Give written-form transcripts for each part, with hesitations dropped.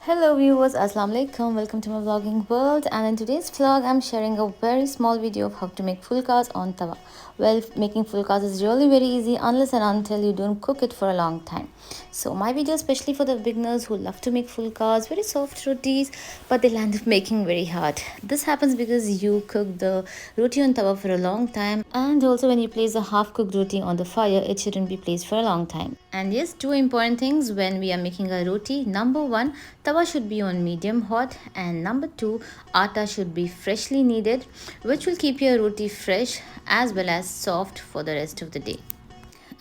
Hello viewers, Assalamu alaikum. Welcome to my vlogging world, and in today's vlog I'm sharing a very small video of how to make phulkas on tawa. Well, making phulkas is really very easy unless and until you don't cook it for a long time. So my video is especially for the beginners who love to make phulkas, very soft rotis, but they'll end up making very hard. This happens because you cook the roti on tawa for a long time, and also when you place a half cooked roti on the fire, it shouldn't be placed for a long time. And yes, two important things when we are making a roti. Number one, tawa should be on medium hot, and number two, atta should be freshly kneaded, which will keep your roti fresh as well as soft for the rest of the day.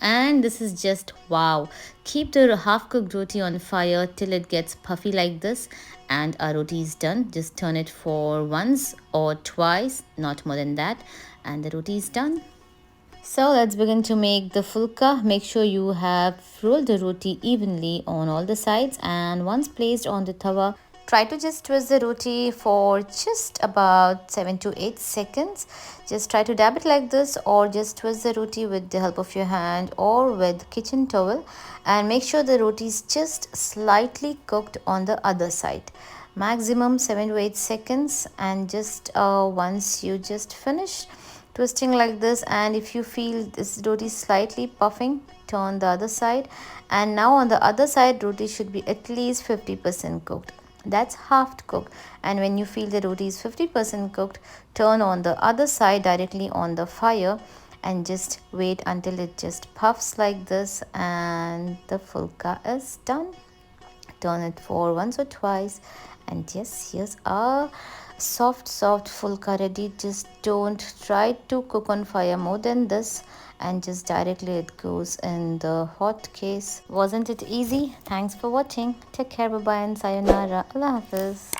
And this is just wow. Keep the half cooked roti on fire till it gets puffy like this, and our roti is done. Just turn it for once or twice, not more than that, and the roti is done. So let's begin to make the phulka. Make sure you have rolled the roti evenly on all the sides, and once placed on the tawa, try to just twist the roti for just about 7 to 8 seconds. Just try to dab it like this, or just twist the roti with the help of your hand or with kitchen towel, and make sure the roti is just slightly cooked on the other side. Maximum 7 to 8 seconds, and just once you just finish twisting like this, and if you feel this roti slightly puffing, turn the other side. And now on the other side, roti should be at least 50% cooked. That's half cooked. And when you feel the roti is 50% cooked, turn on the other side directly on the fire and just wait until it just puffs like this, and the phulka is done. Turn it for once or twice, and yes, here's our soft phulka ready. Just don't try to cook on fire more than this, and just directly it goes in the hot case. Wasn't it easy? Thanks for watching. Take care, bye bye, and sayonara. Allah Hafiz.